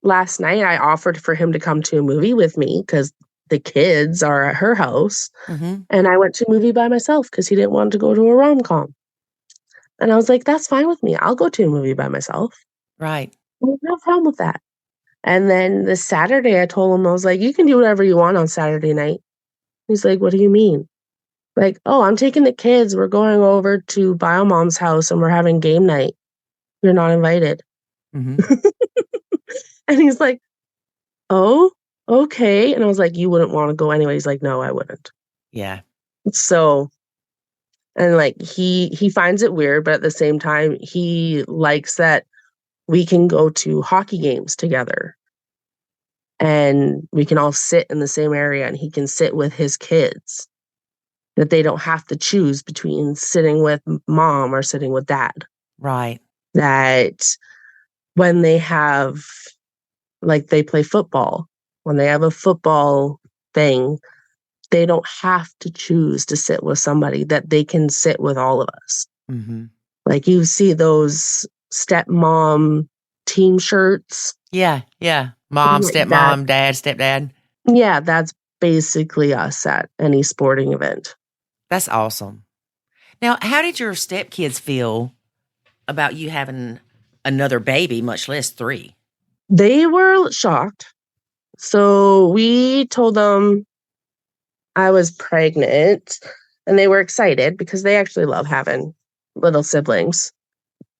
last night, I offered for him to come to a movie with me because the kids are at her house. Mhm. And I went to a movie by myself because he didn't want to go to a rom-com. And I was like, that's fine with me. I'll go to a movie by myself. Right. No problem with that. And then this Saturday, I told him, I was like, you can do whatever you want on Saturday night. He's like, what do you mean? Like, oh, I'm taking the kids. We're going over to Biomom's house and we're having game night. You're not invited. Mhm. And he's like, oh, okay. And I was like, you wouldn't want to go anyway. He's like, no, I wouldn't. Yeah. So, and like he finds it weird, but at the same time, he likes that we can go to hockey games together and we can all sit in the same area and he can sit with his kids. That they don't have to choose between sitting with mom or sitting with dad. Right. That when they have, like, they play football, when they have a football thing, they don't have to choose to sit with somebody, that they can sit with all of us. Mhm. Like, you see those stepmom team shirts. Yeah. Yeah. Mom, Like that. stepmom, dad, stepdad. Yeah, that's basically us at any sporting event. That's awesome. Now, how did your stepkids feel about you having another baby, much less 3? They were shocked. So we told them I was pregnant and they were excited because they actually love having little siblings.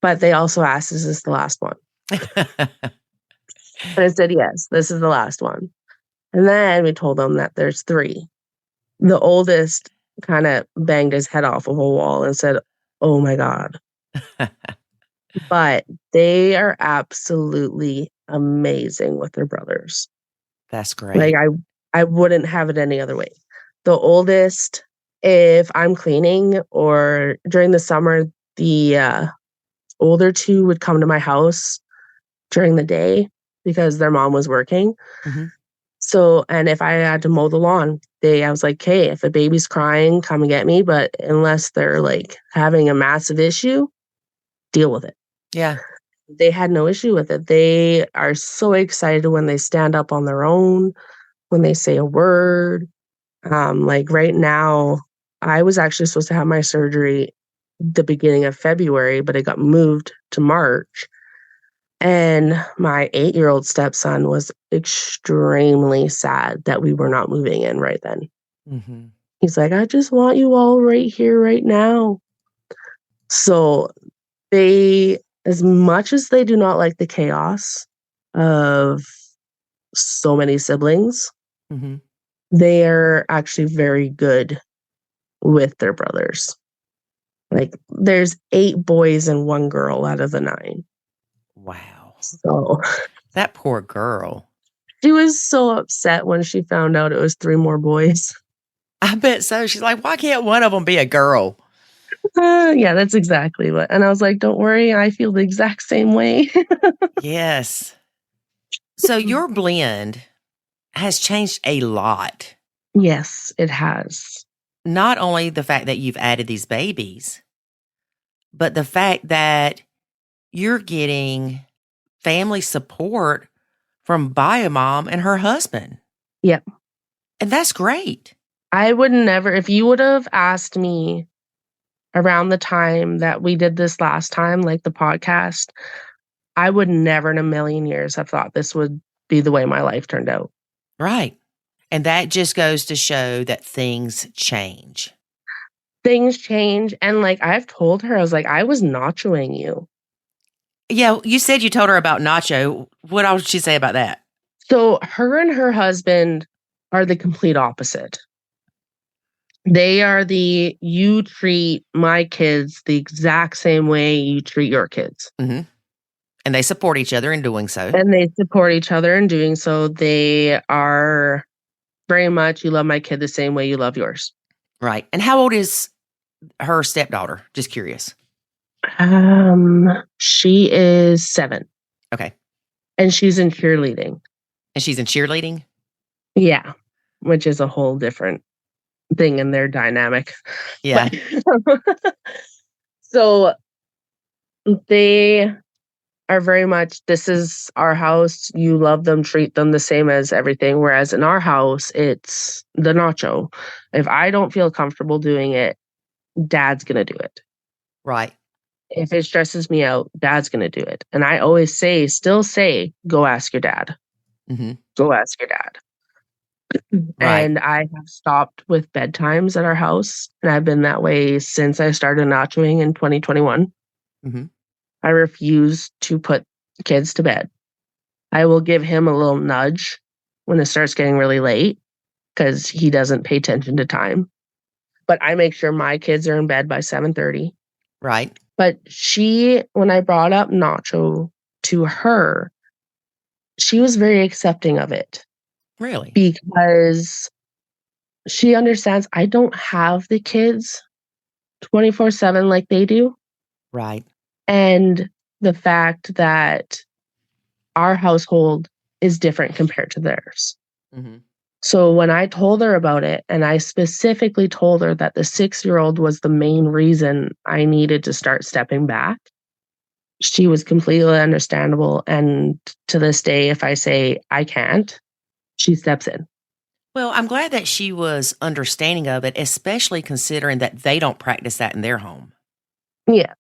But they also asked, is this the last one? And I said, yes, this is the last one. And then we told them that there's 3. The oldest kind of banged his head off of a wall and said, oh my God. But they are absolutely amazing with their brothers. That's great. Like I wouldn't have it any other way. The oldest, if I'm cleaning or during the summer, the older 2 would come to my house during the day because their mom was working. Mhm. So, and if I had to mow the lawn, I was like, hey, if a baby's crying, come and get me. But unless they're like having a massive issue, deal with it. Yeah. They had no issue with it. They are so excited when they stand up on their own, when they say a word. Like right now, I was actually supposed to have my surgery the beginning of February, but it got moved to March. And my 8-year-old stepson was extremely sad that we were not moving in right then. Mm-hmm. He's like, I just want you all right here, right now. So they, as much as they do not like the chaos of so many siblings, Mm-hmm. they are actually very good with their brothers. Like, there's 8 boys and 1 girl out of the 9. Wow. So That poor girl. she was so upset when she found out it was 3 more boys. I bet so. She's like, why can't one of them be a girl? Yeah, that's exactly what. And I was like, don't worry, I feel the exact same way. Yes. So your blend has changed a lot. Yes, it has. Not only the fact that you've added these babies, but the fact that you're getting family support from Biomom and her husband. Yep. And that's great. I would never, if you would have asked me around the time that we did this last time, like the podcast, I would never in a million years have thought this would be the way my life turned out. Right. And that just goes to show that things change. Things change. And like I've told her, I was like, I was nachoing you. Yeah, you said you told her about Nacho. What else did she say about that? So her and her husband are the complete opposite. They are the, you treat my kids the exact same way you treat your kids. Mm-hmm. And they support each other in doing so. And they support each other in doing so. They are very much, you love my kid the same way you love yours. Right. And how old is her stepdaughter? Just curious. She is 7. Okay. And she's in cheerleading. And she's in cheerleading? Yeah. Which is a whole different thing in their dynamic. Yeah. So they are very much, this is our house. You love them, treat them the same as everything. Whereas in our house, it's the nacho. If I don't feel comfortable doing it, Dad's going to do it. Right. If it stresses me out, Dad's going to do it. And I always still say, go ask your dad. Mm-hmm. Go ask your dad. Right. And I have stopped with bedtimes at our house. And I've been that way since I started nachoing in 2021. Mm-hmm. I refuse to put kids to bed. I will give him a little nudge when it starts getting really late because he doesn't pay attention to time. But I make sure my kids are in bed by 7:30. Right. But when I brought up Nacho to her, she was very accepting of it. Really? Because she understands I don't have the kids 24/7 like they do. Right. And the fact that our household is different compared to theirs. Mm-hmm. So when I told her about it, and I specifically told her that the 6-year-old was the main reason I needed to start stepping back, she was completely understandable. And to this day, if I say I can't, she steps in. Well, I'm glad that she was understanding of it, especially considering that they don't practice that in their home. Yeah.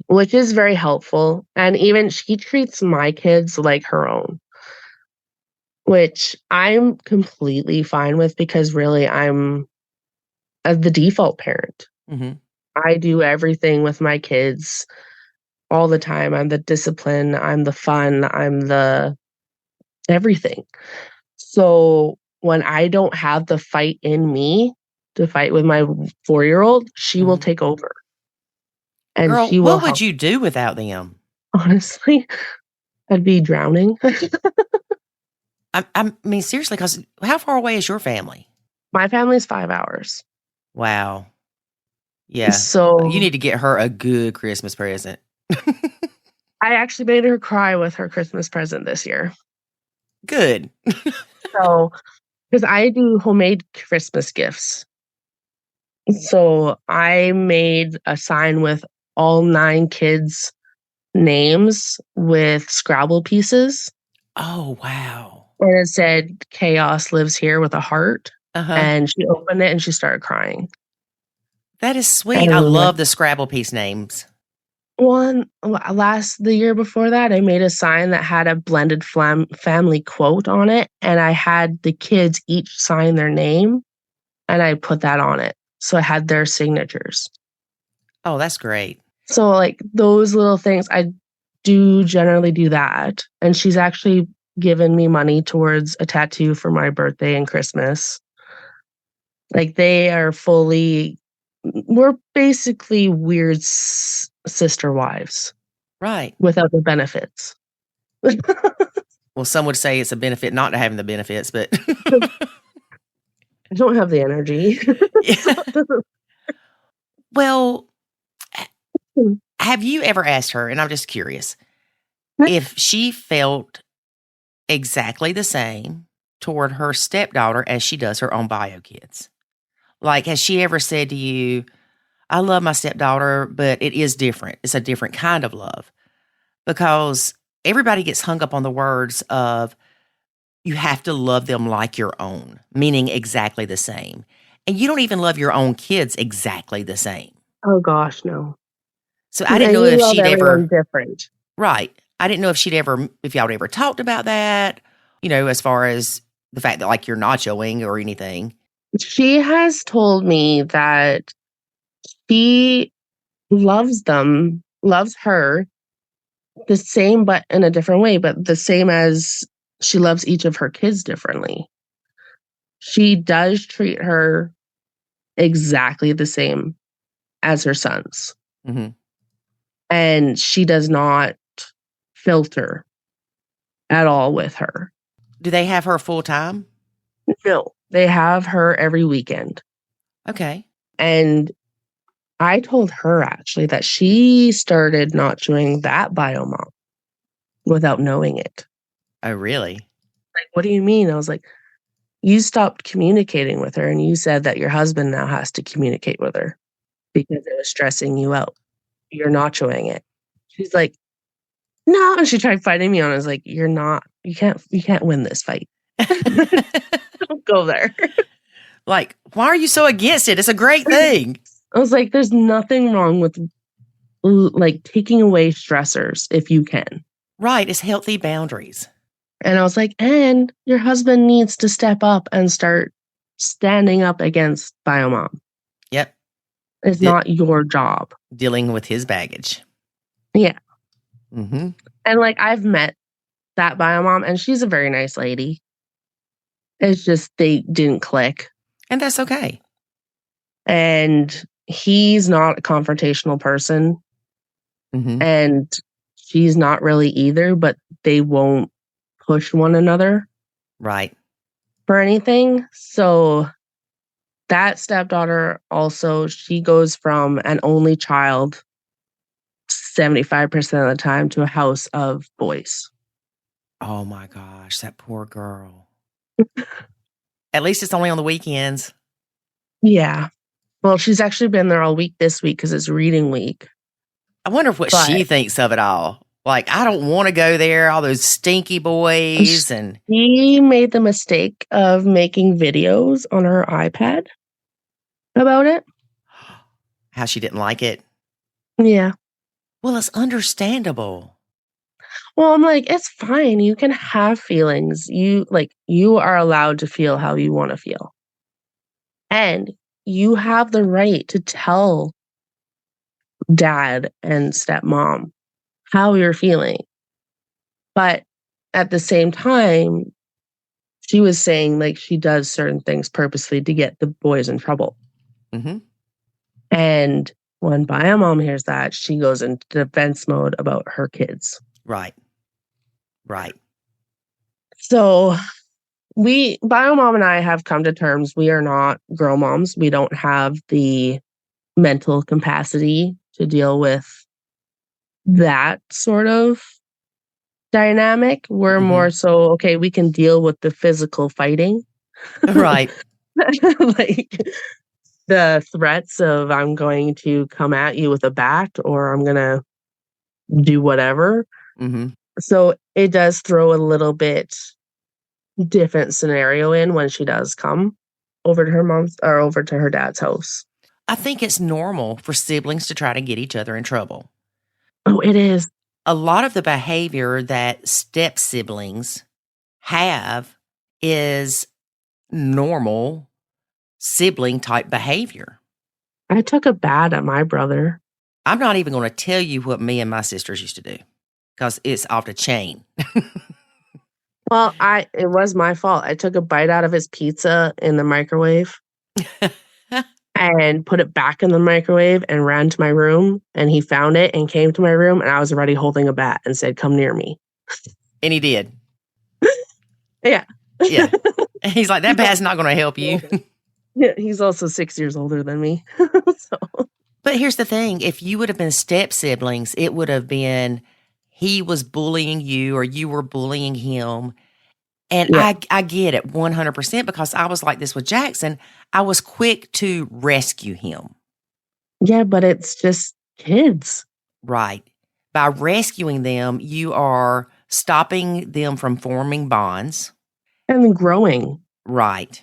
Which is very helpful. And even she treats my kids like her own, which I'm completely fine with because really I'm the default parent. Mm-hmm. I do everything with my kids all the time. I'm the discipline, I'm the fun, I'm the everything. So when I don't have the fight in me to fight with my 4-year-old, she will take over. And Girl, she will what would help. you do without them? Honestly, I'd be drowning. I mean, seriously, because how far away is your family? My family's 5 hours. Wow. Yeah. So you need to get her a good Christmas present. I actually made her cry with her Christmas present this year. Good. So, because I do homemade Christmas gifts. So I made a sign with all 9 kids' names with Scrabble pieces. Oh, wow. And it said, "Chaos lives here," with a heart. Uh-huh. And she opened it and she started crying. That is sweet. I love the Scrabble piece names. The year before that, I made a sign that had a blended family quote on it, and I had the kids each sign their name, and I put that on it. So I had their signatures. Oh, that's great. So, like, those little things, I do generally do that. And she's actually given me money towards a tattoo for my birthday and Christmas. Like, we're basically weird sister wives Right. without the benefits. Well, some would say it's a benefit not to having the benefits, but I don't have the energy. Well, have you ever asked her, and I'm just curious, if she felt exactly the same toward her stepdaughter as she does her own bio kids? Like, has she ever said to you, I love my stepdaughter, but it is different. It's a different kind of love. Because everybody gets hung up on the words of, you have to love them like your own, meaning exactly the same. And you don't even love your own kids exactly the same. Oh gosh, no. So I didn't know if she'd ever, different. right. I didn't know if y'all ever talked about that, as far as the fact that like you're nachoing or anything. She has told me that she loves her the same, but in a different way, but the same as she loves each of her kids differently. She does treat her exactly the same as her sons. Mm-hmm. And she does not filter at all with her. Do they have her full time? No, they have her every weekend. Okay. And I told her actually that she started not doing that bio mom without knowing it. Oh, really? Like, what do you mean? I was like, you stopped communicating with her and you said that your husband now has to communicate with her because it was stressing you out. You're not showing it. She's like, no. And she tried fighting me on it. I was like, you can't win this fight. Don't go there. Like, why are you so against it? It's a great thing. I was like, there's nothing wrong with like taking away stressors if you can. Right. It's healthy boundaries. And I was like, and your husband needs to step up and start standing up against biomom. Yep. It's not your job. Dealing with his baggage. Yeah. Mm-hmm. And like, I've met that biomom and she's a very nice lady. It's just they didn't click. And that's okay. And he's not a confrontational person. Mm-hmm. And she's not really either, but they won't push one another. Right. For anything. So that stepdaughter also, she goes from an only child 75% of the time to a house of boys. Oh my gosh, that poor girl. At least it's only on the weekends. Yeah. Well, she's actually been there all week this week because it's reading week. I wonder what she thinks of it all. Like, I don't want to go there, all those stinky boys. And she made the mistake of making videos on her iPad about it. How she didn't like it. Yeah. Well, it's understandable. Well, I'm like, it's fine. You can have feelings. You are allowed to feel how you want to feel. And you have the right to tell dad and stepmom how you're feeling. But at the same time, she was saying like she does certain things purposely to get the boys in trouble. Mm-hmm. And when biomom hears that, she goes into defense mode about her kids. Right. Right. So biomom and I have come to terms. We are not girl moms. We don't have the mental capacity to deal with that sort of dynamic. We're more so, okay, we can deal with the physical fighting. Right. Like the threats of I'm going to come at you with a bat or I'm going to do whatever. Mm-hmm. So it does throw a little bit different scenario in when she does come over to her mom's or over to her dad's house. I think it's normal for siblings to try to get each other in trouble. Oh, it is. A lot of the behavior that step siblings have is normal sibling type behavior. I took a bat at my brother. I'm not even going to tell you what me and my sisters used to do because it's off the chain. Well, it was my fault. I took a bite out of his pizza in the microwave and put it back in the microwave and ran to my room, and he found it and came to my room, and I was already holding a bat and said, "Come near me." And he did. Yeah. Yeah. He's like, that bat's not going to help you. Yeah, he's also 6 years older than me. So. But here's the thing. If you would have been step siblings, it would have been he was bullying you or you were bullying him. And Yeah. I get it 100% because I was like this with Jackson. I was quick to rescue him. Yeah, but it's just kids. Right. By rescuing them, you are stopping them from forming bonds. And growing. Right.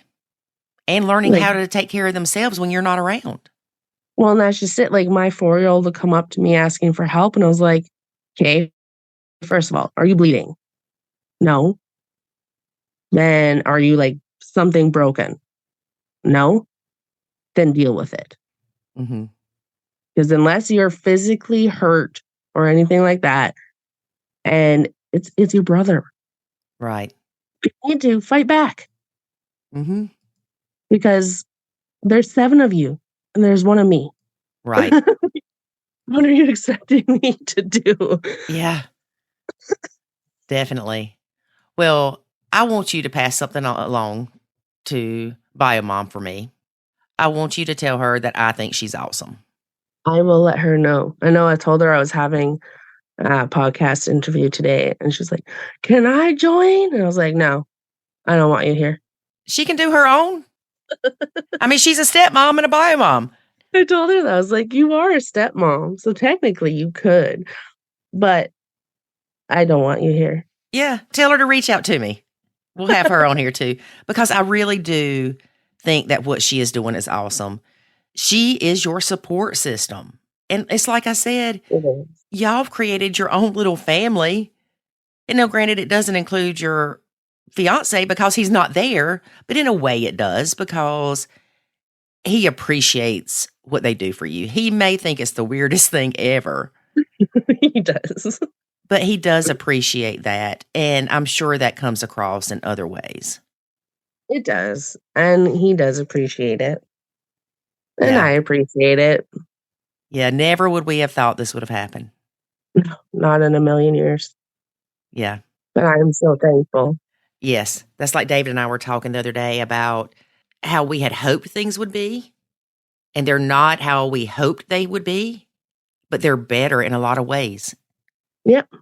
And learning Like, how to take care of themselves when you're not around. well, and that's just it. Like, my 4-year-old would come up to me asking for help, and I was like, okay, first of all, are you bleeding? No. Then are you like something broken? No. Then deal with it. Mm-hmm. Because unless you're physically hurt or anything like that, and it's your brother, Right. you need to fight back. Mm-hmm. Because there's 7 of you and there's 1 of me. Right. What are you expecting me to do? Yeah. Definitely. Well, I want you to pass something along to Biomom for me. I want you to tell her that I think she's awesome. I will let her know. I know I told her I was having a podcast interview today, and she's like, "Can I join?" And I was like, "No, I don't want you here." She can do her own. I mean, she's a stepmom and a biomom. I told her that. I was like, "You are a stepmom, so technically you could, but I don't want you here." Yeah. Tell her to reach out to me. We'll have her on here too, because I really do think that what she is doing is awesome. She is your support system. And it's like I said, y'all have created your own little family. And now, granted, it doesn't include your fiance because he's not there, but in a way it does because he appreciates what they do for you. He may think it's the weirdest thing ever. He does. But he does appreciate that. And I'm sure that comes across in other ways. It does. And he does appreciate it. And Yeah. I appreciate it. Yeah, never would we have thought this would have happened. No, not in a million years. Yeah. But I am so thankful. Yes. That's like David and I were talking the other day about how we had hoped things would be. And they're not how we hoped they would be, but they're better in a lot of ways. Yep. Yep.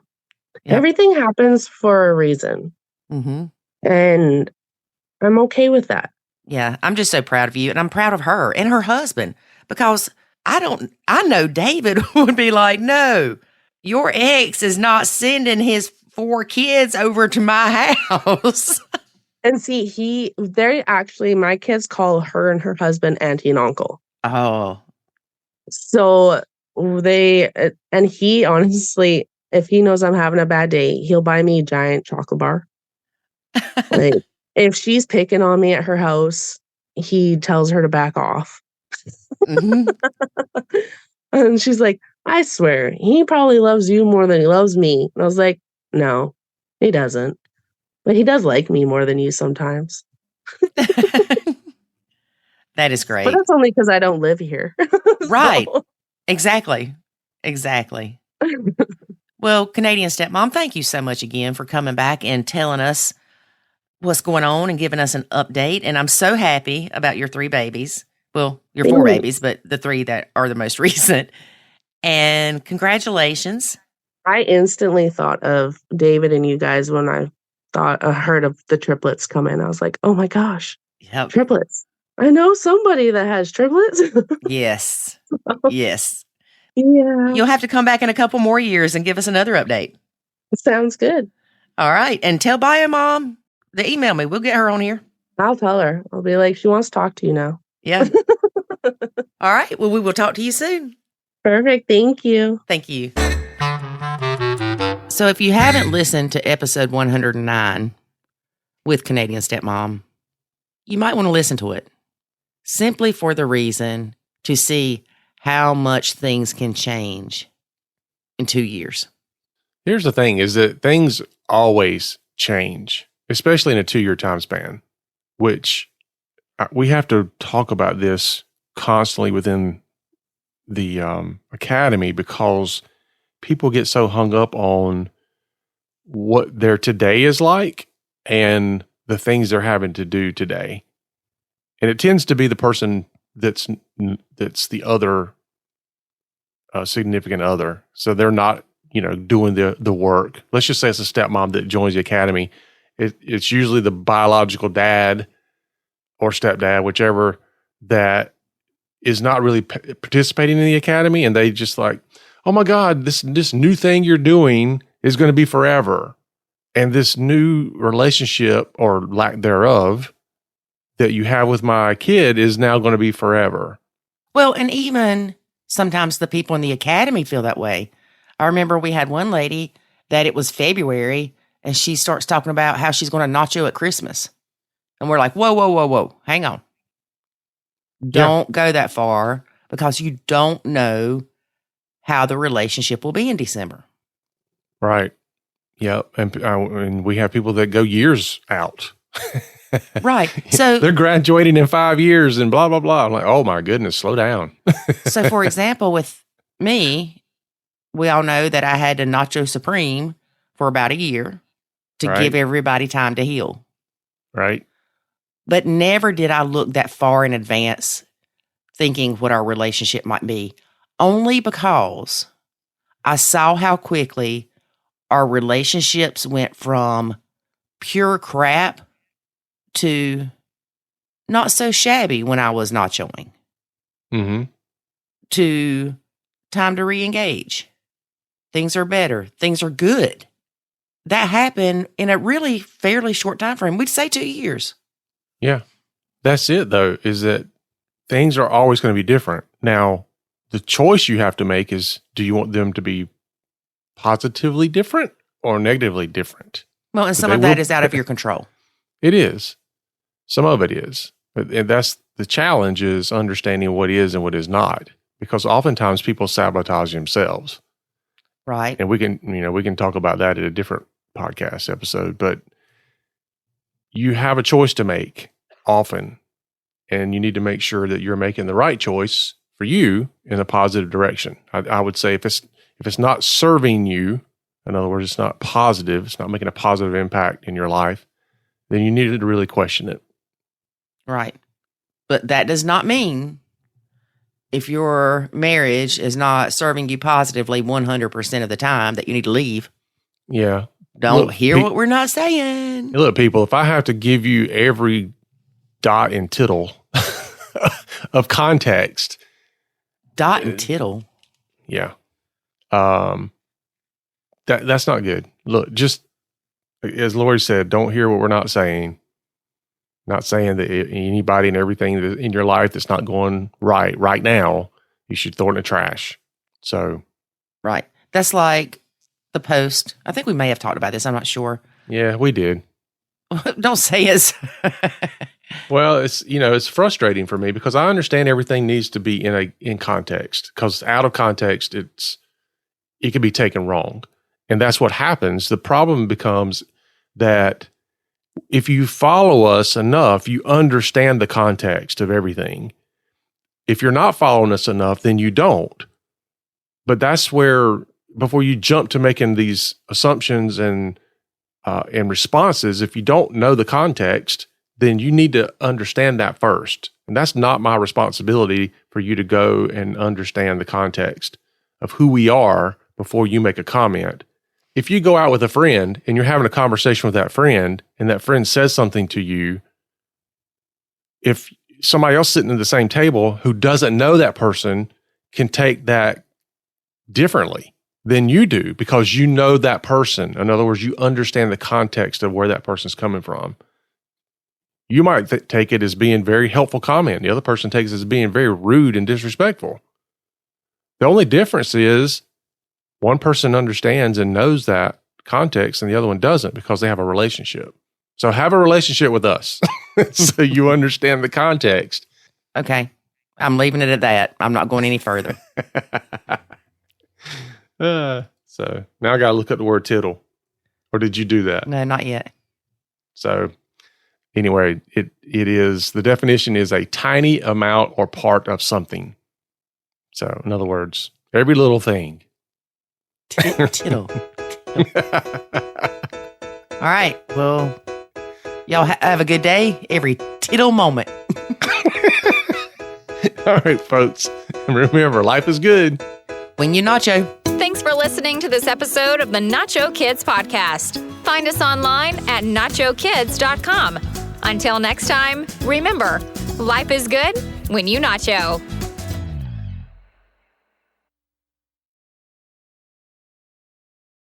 Everything happens for a reason. Mm-hmm. And I'm okay with that. Yeah. I'm just so proud of you. And I'm proud of her and her husband because I know David would be like, no, your ex is not sending his 4 kids over to my house. And see, my kids call her and her husband auntie and uncle. Oh. So and he honestly, if he knows I'm having a bad day, he'll buy me a giant chocolate bar. Like, if she's picking on me at her house, he tells her to back off. Mm-hmm. And she's like, I swear, he probably loves you more than he loves me. And I was like, no, he doesn't. But he does like me more than you sometimes. That is great. But that's only because I don't live here. Right. Exactly. Well, Canadian Stepmom, thank you so much again for coming back and telling us what's going on and giving us an update. And I'm so happy about your 3 babies. Well, your 4 babies, but the 3 that are the most recent. And congratulations. I instantly thought of David and you guys when I heard of the triplets come in. I was like, oh my gosh, Yep. triplets. I know somebody that has triplets. Yes. Yes. Yeah. You'll have to come back in a couple more years and give us another update. Sounds good. All right. And tell Biomom to email me. We'll get her on here. I'll tell her. I'll be like, she wants to talk to you now. Yeah. All right. Well, we will talk to you soon. Perfect. Thank you. Thank you. So if you haven't listened to episode 109 with Canadian Stepmom, you might want to listen to it simply for the reason to see how much things can change in 2 years. Here's the thing is that things always change, especially in a 2-year time span, which we have to talk about this constantly within the academy because people get so hung up on what their today is like and the things they're having to do today. And it tends to be the person that's the other significant other. So they're not, doing the work. Let's just say it's a stepmom that joins the academy. It's usually the biological dad or stepdad, whichever, that is not really participating in the academy. And they just like, oh my God, this new thing you're doing is going to be forever. And this new relationship or lack thereof that you have with my kid is now going to be forever. Well, and even sometimes the people in the academy feel that way. I remember we had one lady that it was February and she starts talking about how she's going to nacho at Christmas. And we're like, whoa, hang on. Don't go that far because you don't know how the relationship will be in December. Right. Yep. And we have people that go years out. Right. So they're graduating in 5 years and blah, blah, blah. I'm like, oh my goodness, slow down. So for example, with me, we all know that I had to Nacho Supreme for about a year to give everybody time to heal. Right. But never did I look that far in advance thinking what our relationship might be, only because I saw how quickly our relationships went from pure crap to not so shabby when I was nachoing, to time to re-engage. Things are better. Things are good. That happened in a really fairly short time frame. We'd say 2 years. Yeah. That's it, though, is that things are always going to be different. Now, the choice you have to make is, do you want them to be positively different or negatively different? Well, and some of that is out of your control. It is. Some of it is. And that's the challenge, is understanding what is and what is not. Because oftentimes people sabotage themselves. Right. And we can talk about that in a different podcast episode, but you have a choice to make often, and you need to make sure that you're making the right choice for you in a positive direction. I would say if it's not serving you, in other words, it's not positive, it's not making a positive impact in your life, then you need to really question it. Right. But that does not mean if your marriage is not serving you positively 100% of the time that you need to leave. Yeah. Don't hear what we're not saying. Look, people, if I have to give you every dot and tittle of context. Dot and tittle? Yeah. That's not good. Look, just as Lori said, don't hear what we're not saying. Not saying that anybody and everything in your life that's not going right now, you should throw it in the trash. So, right. That's like the post. I think we may have talked about this. I'm not sure. Yeah, we did. Don't say it. Well, it's frustrating for me because I understand everything needs to be in context, because out of context, it can be taken wrong. And that's what happens. The problem becomes that if you follow us enough, you understand the context of everything. If you're not following us enough, then you don't. But that's where, before you jump to making these assumptions and responses, if you don't know the context, then you need to understand that first. And that's not my responsibility for you to go and understand the context of who we are before you make a comment. If you go out with a friend and you're having a conversation with that friend and that friend says something to you, if somebody else sitting at the same table who doesn't know that person can take that differently than you do because you know that person. In other words, you understand the context of where that person's coming from. You might take it as being very helpful comment. The other person takes it as being very rude and disrespectful. The only difference is one person understands and knows that context and the other one doesn't because they have a relationship. So have a relationship with us so you understand the context. Okay. I'm leaving it at that. I'm not going any further. So now I got to look up the word tittle. Or did you do that? No, not yet. So anyway, it is, the definition is a tiny amount or part of something. So in other words, every little thing. Tittle. All right. Well, y'all have a good day. Every tittle moment. All right, folks. Remember, life is good When you nacho. Thanks for listening to this episode of the Nacho Kids Podcast. Find us online at nachokids.com. Until next time, remember, life is good when you nacho.